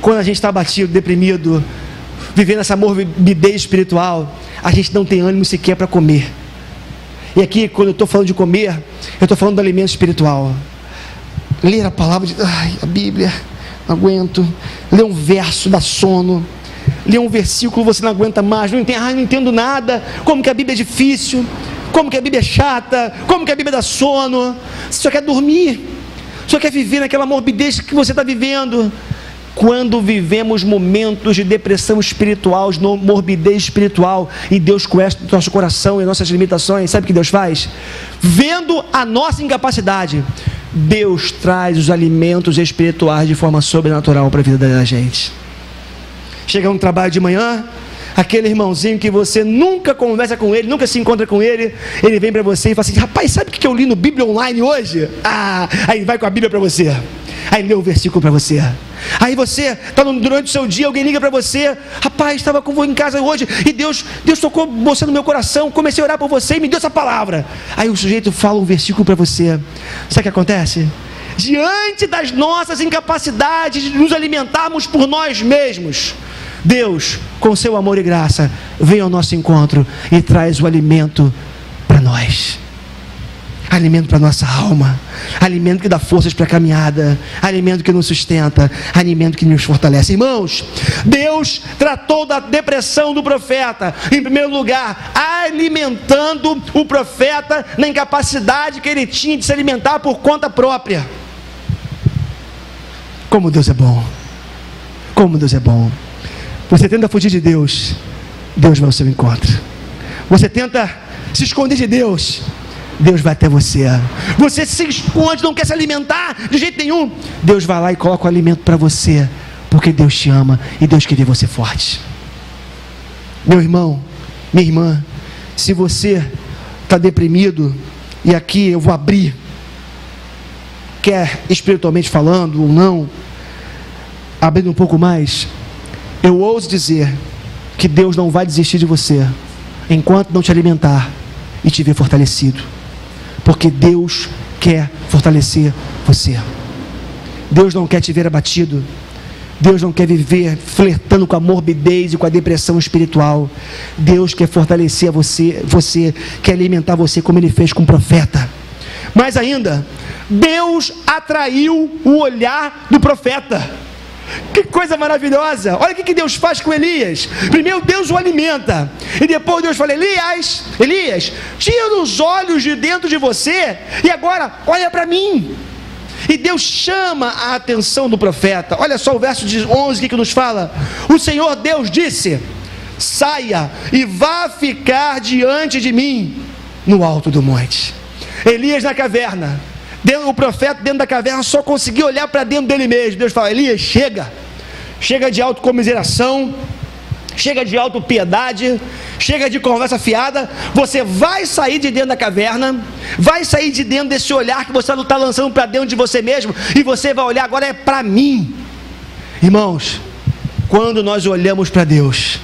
quando a gente está abatido, deprimido, vivendo essa morbidez espiritual, a gente não tem ânimo sequer para comer. E aqui, quando eu estou falando de comer, eu estou falando do alimento espiritual. Ler a palavra, a Bíblia, não aguento. Ler um verso, dá sono. Ler um versículo, você não aguenta mais. Não entendo nada. Como que a Bíblia é difícil? Como que a Bíblia é chata? Como que a Bíblia dá sono? Você só quer dormir. Só quer viver naquela morbidez que você está vivendo. Quando vivemos momentos de depressão espiritual, de morbidez espiritual, e Deus conhece o nosso coração e nossas limitações, sabe o que Deus faz? Vendo a nossa incapacidade, Deus traz os alimentos espirituais de forma sobrenatural para a vida da gente. Chega um trabalho de manhã, aquele irmãozinho que você nunca conversa com ele, nunca se encontra com ele, ele vem para você e fala assim: rapaz, sabe o que eu li no Bíblia Online hoje? Aí vai com a Bíblia para você, aí lê o versículo para você. Aí você está durante o seu dia, alguém liga para você: rapaz, estava em casa hoje e Deus tocou você no meu coração, comecei a orar por você e me deu essa palavra. Aí o sujeito fala um versículo para você. Sabe o que acontece? Diante das nossas incapacidades de nos alimentarmos por nós mesmos, Deus, com seu amor e graça, vem ao nosso encontro e traz o alimento para nós. Alimento para nossa alma, alimento que dá forças para a caminhada, alimento que nos sustenta, alimento que nos fortalece. Irmãos, Deus tratou da depressão do profeta, em primeiro lugar, alimentando o profeta na incapacidade que ele tinha de se alimentar por conta própria. Como Deus é bom, como Deus é bom. Você tenta fugir de Deus, Deus vai ao seu encontro. Você tenta se esconder de Deus, Deus vai até você. Você se esconde, não quer se alimentar de jeito nenhum, Deus vai lá e coloca o alimento para você, porque Deus te ama e Deus quer ver você forte. Meu irmão, minha irmã, se você está deprimido, e aqui eu vou abrir, quer espiritualmente falando ou não, abrindo um pouco mais, eu ouso dizer que Deus não vai desistir de você enquanto não te alimentar e te ver fortalecido, porque Deus quer fortalecer você. Deus não quer te ver abatido. Deus não quer viver flertando com a morbidez e com a depressão espiritual. Deus quer fortalecer você quer alimentar você como Ele fez com o profeta. Mais ainda, Deus atraiu o olhar do profeta. Que coisa maravilhosa! Olha o que Deus faz com Elias. Primeiro Deus o alimenta, e depois Deus fala: Elias, tira os olhos de dentro de você e agora olha para mim. E Deus chama a atenção do profeta. Olha só o verso 11 que nos fala: o Senhor Deus disse: saia e vá ficar diante de mim no alto do monte. Elias na caverna, o profeta dentro da caverna só conseguia olhar para dentro dele mesmo. Deus fala: Elias, chega de autocomiseração, chega de autopiedade, chega de conversa fiada. Você vai sair de dentro da caverna, vai sair de dentro desse olhar que você está lançando para dentro de você mesmo, e você vai olhar agora para mim. Irmãos, quando nós olhamos para Deus,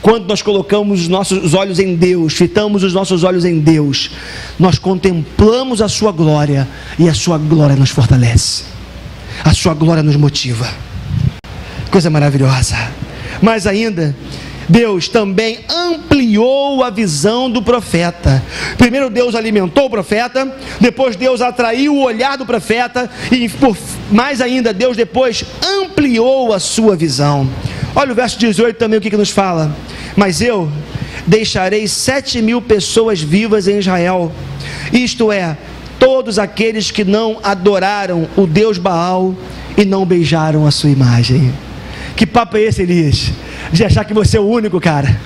quando nós colocamos os nossos olhos em Deus, fitamos os nossos olhos em Deus, nós contemplamos a sua glória, e a sua glória nos fortalece, a sua glória nos motiva. Coisa maravilhosa. Mas ainda, Deus também ampliou a visão do profeta. Primeiro Deus alimentou o profeta, depois Deus atraiu o olhar do profeta, e mais ainda, Deus depois ampliou a sua visão. Olha o verso 18 também, o que nos fala: mas eu deixarei 7.000 pessoas vivas em Israel, isto é, todos aqueles que não adoraram o Deus Baal e não beijaram a sua imagem. Que papo é esse, Elias? De achar que você é o único, cara?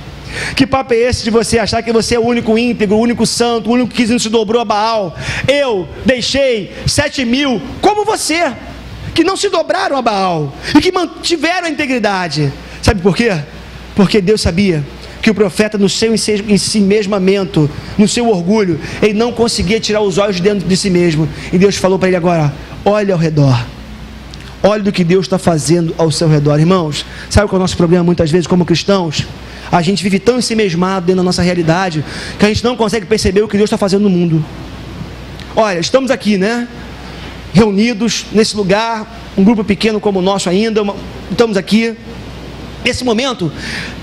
Que papo é esse de você achar que você é o único íntegro, o único santo, o único que não se dobrou a Baal? Eu deixei 7.000 como você, que não se dobraram a Baal e que mantiveram a integridade. Sabe por quê? Porque Deus sabia que o profeta, no seu ensimesmamento, no seu orgulho, ele não conseguia tirar os olhos de dentro de si mesmo. E Deus falou para ele agora: olha ao redor, olha do que Deus está fazendo ao seu redor. Irmãos, sabe qual é o nosso problema muitas vezes como cristãos? A gente vive tão ensimesmado dentro da nossa realidade, que a gente não consegue perceber o que Deus está fazendo no mundo. Olha, estamos aqui, né? Reunidos nesse lugar, um grupo pequeno como o nosso ainda, estamos aqui, Nesse momento,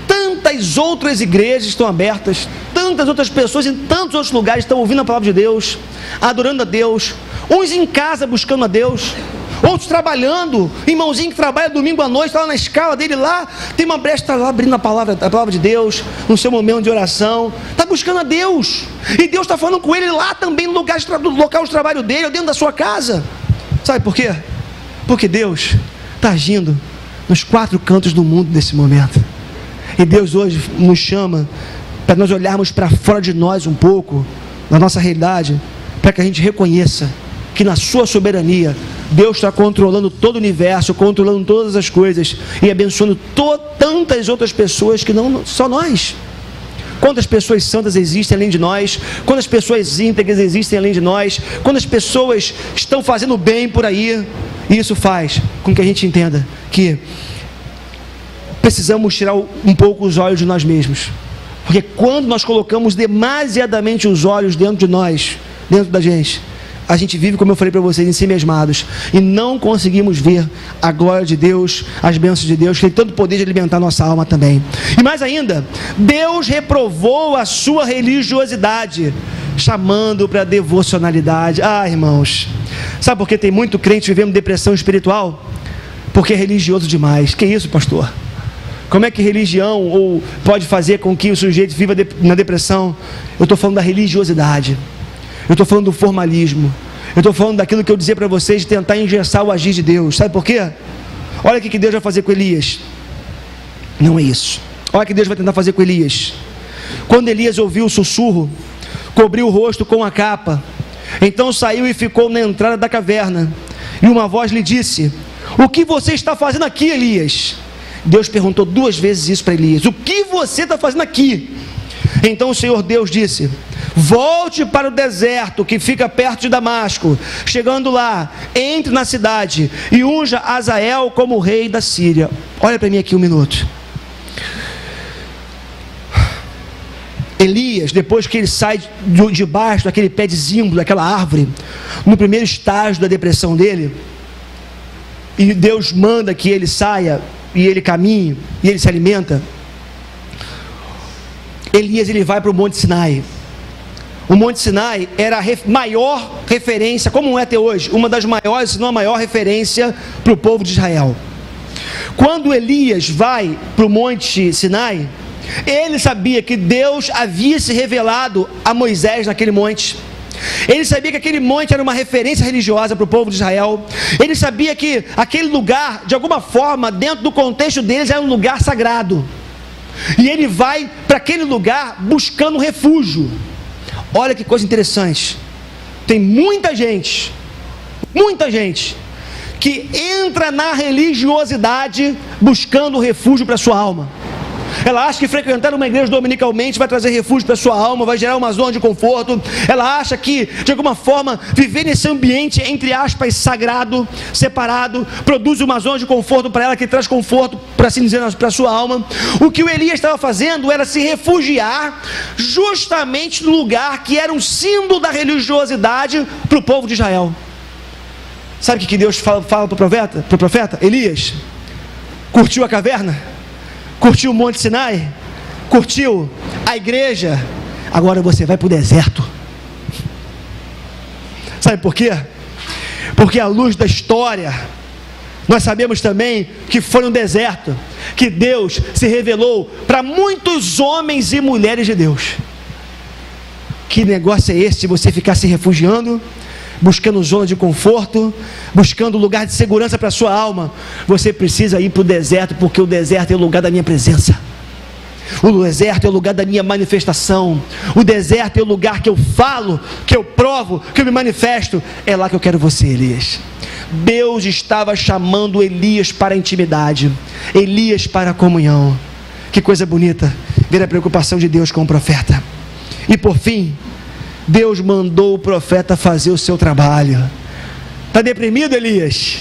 tantas outras igrejas estão abertas, tantas outras pessoas em tantos outros lugares estão ouvindo a palavra de Deus, adorando a Deus, uns em casa buscando a Deus, outros trabalhando, irmãozinho que trabalha domingo à noite, está lá na escala dele, lá tem uma brecha, está lá abrindo a palavra de Deus, no seu momento de oração, está buscando a Deus, e Deus está falando com ele lá também, no local de trabalho dele, ou dentro da sua casa. Sabe por quê? Porque Deus está agindo nos 4 cantos do mundo nesse momento, e Deus hoje nos chama para nós olharmos para fora de nós um pouco, na nossa realidade, para que a gente reconheça que na sua soberania, Deus está controlando todo o universo, controlando todas as coisas, e abençoando tantas outras pessoas que não só nós. Quantas pessoas santas existem além de nós, quantas pessoas íntegras existem além de nós, quantas pessoas estão fazendo bem por aí, e isso faz com que a gente entenda que precisamos tirar um pouco os olhos de nós mesmos, porque quando nós colocamos demasiadamente os olhos dentro de nós, dentro da gente, a gente vive, como eu falei para vocês, em si mesmados, e não conseguimos ver a glória de Deus, as bênçãos de Deus, que tem tanto poder de alimentar nossa alma também. E mais ainda, Deus reprovou a sua religiosidade, chamando para a devocionalidade. Irmãos, sabe por que tem muito crente vivendo depressão espiritual? Porque é religioso demais. Que isso, pastor? Como é que religião pode fazer com que o sujeito viva na depressão? Eu estou falando da religiosidade, eu estou falando do formalismo, eu estou falando daquilo que eu dizia para vocês, de tentar engessar o agir de Deus. Sabe por quê? Olha o que Deus vai fazer com Elias. Não é isso. Olha o que Deus vai tentar fazer com Elias. Quando Elias ouviu o sussurro, cobriu o rosto com a capa, então saiu e ficou na entrada da caverna, e uma voz lhe disse: o que você está fazendo aqui, Elias? Deus perguntou 2 vezes isso para Elias: o que você está fazendo aqui? Então o Senhor Deus disse: volte para o deserto que fica perto de Damasco. Chegando lá, entre na cidade e unja Azael como rei da Síria. Olha para mim aqui um minuto. Elias, depois que ele sai debaixo daquele pé de zimbro, daquela árvore, no primeiro estágio da depressão dele, e Deus manda que ele saia e ele caminhe e ele se alimenta, Elias ele vai para o Monte Sinai. O Monte Sinai era a maior referência, como é até hoje, uma das maiores, se não a maior referência para o povo de Israel. Quando Elias vai para o Monte Sinai, ele sabia que Deus havia se revelado a Moisés naquele monte. Ele sabia que aquele monte era uma referência religiosa para o povo de Israel. Ele sabia que aquele lugar, de alguma forma, dentro do contexto deles, era um lugar sagrado. E ele vai para aquele lugar buscando refúgio. Olha que coisa interessante. Tem muita gente que entra na religiosidade buscando refúgio para sua alma. Ela acha que frequentar uma igreja dominicalmente vai trazer refúgio para sua alma, vai gerar uma zona de conforto. Ela acha que, de alguma forma, viver nesse ambiente, entre aspas, sagrado, separado, produz uma zona de conforto para ela, que traz conforto, para assim dizer, para a sua alma. O que o Elias estava fazendo era se refugiar justamente no lugar que era um símbolo da religiosidade para o povo de Israel. Sabe o que Deus fala para o profeta? Elias, curtiu a caverna? Curtiu o Monte Sinai? Curtiu a igreja? Agora você vai para o deserto. Sabe por quê? Porque à luz da história, nós sabemos também que foi no deserto que Deus se revelou para muitos homens e mulheres de Deus. Que negócio é esse de você ficar se refugiando, buscando zona de conforto, buscando lugar de segurança para a sua alma? Você precisa ir para o deserto, porque o deserto é o lugar da minha presença, o deserto é o lugar da minha manifestação, o deserto é o lugar que eu falo, que eu provo, que eu me manifesto. É lá que eu quero você, Elias. Deus estava chamando Elias para a intimidade, Elias para a comunhão. Que coisa bonita ver a preocupação de Deus com o profeta. E por fim, Deus mandou o profeta fazer o seu trabalho. Está deprimido, Elias?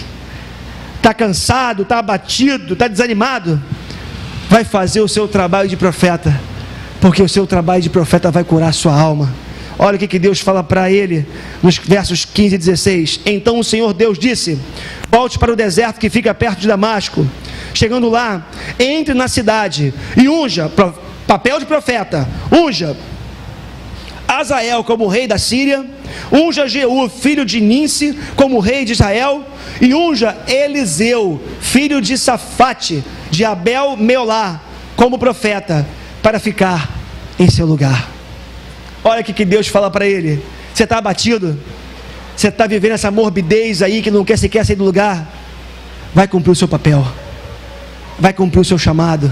Está cansado? Está abatido? Está desanimado? Vai fazer o seu trabalho de profeta, porque o seu trabalho de profeta vai curar a sua alma. Olha o que Deus fala para ele nos versos 15 e 16. Então o Senhor Deus disse: volte para o deserto que fica perto de Damasco. Chegando lá, entre na cidade e unja, papel de profeta, unja Azael como rei da Síria, unja Jeú, filho de Ninsi, como rei de Israel, e unja Eliseu, filho de Safate, de Abel Meolá, como profeta, para ficar em seu lugar. Olha o que Deus fala para ele. Você está abatido? Você está vivendo essa morbidez aí, que não quer sequer sair do lugar? Vai cumprir o seu papel, vai cumprir o seu chamado,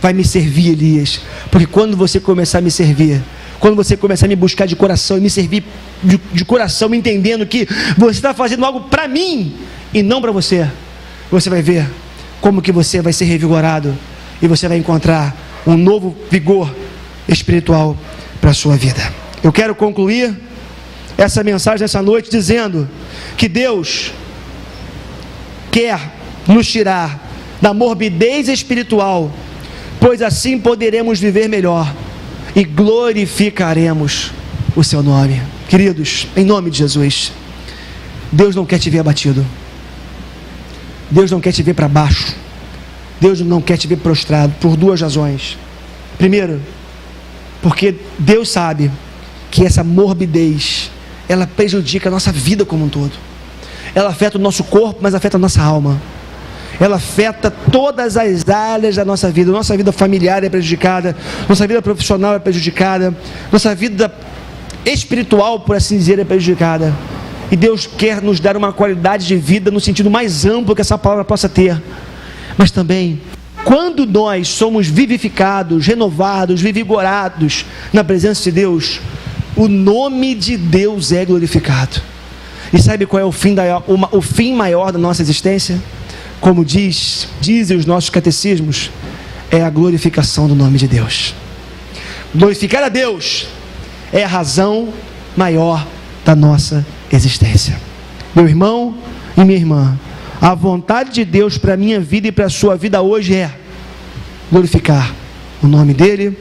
vai me servir, Elias, porque quando você começar a me servir, quando você começar a me buscar de coração e me servir de coração, entendendo que você está fazendo algo para mim e não para você, você vai ver como que você vai ser revigorado e você vai encontrar um novo vigor espiritual para a sua vida. Eu quero concluir essa mensagem essa noite dizendo que Deus quer nos tirar da morbidez espiritual, pois assim poderemos viver melhor e glorificaremos o seu nome. Queridos, em nome de Jesus, Deus não quer te ver abatido, Deus não quer te ver para baixo, Deus não quer te ver prostrado, por duas razões. Primeiro, porque Deus sabe que essa morbidez, ela prejudica a nossa vida como um todo. Ela afeta o nosso corpo, mas afeta a nossa alma. Ela afeta todas as áreas da nossa vida. Nossa vida familiar é prejudicada, nossa vida profissional é prejudicada, nossa vida espiritual, por assim dizer, é prejudicada. E Deus quer nos dar uma qualidade de vida no sentido mais amplo que essa palavra possa ter. Mas também, quando nós somos vivificados, renovados, revigorados na presença de Deus, o nome de Deus é glorificado. E sabe qual é o fim maior da nossa existência? Como dizem os nossos catecismos, é a glorificação do nome de Deus. Glorificar a Deus é a razão maior da nossa existência. Meu irmão e minha irmã, a vontade de Deus para a minha vida e para a sua vida hoje é glorificar o nome dEle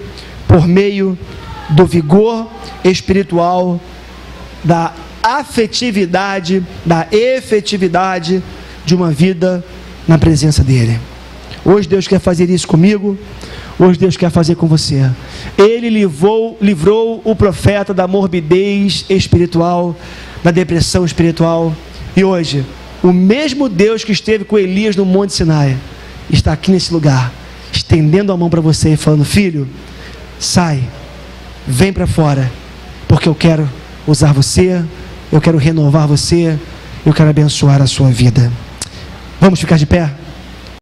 por meio do vigor espiritual, da afetividade, da efetividade de uma vida na presença dEle. Hoje Deus quer fazer isso comigo, hoje Deus quer fazer com você. Ele livrou o profeta da morbidez espiritual, da depressão espiritual, e hoje, o mesmo Deus que esteve com Elias no Monte Sinai, está aqui nesse lugar, estendendo a mão para você e falando: filho, sai, vem para fora, porque eu quero usar você, eu quero renovar você, eu quero abençoar a sua vida. Vamos ficar de pé?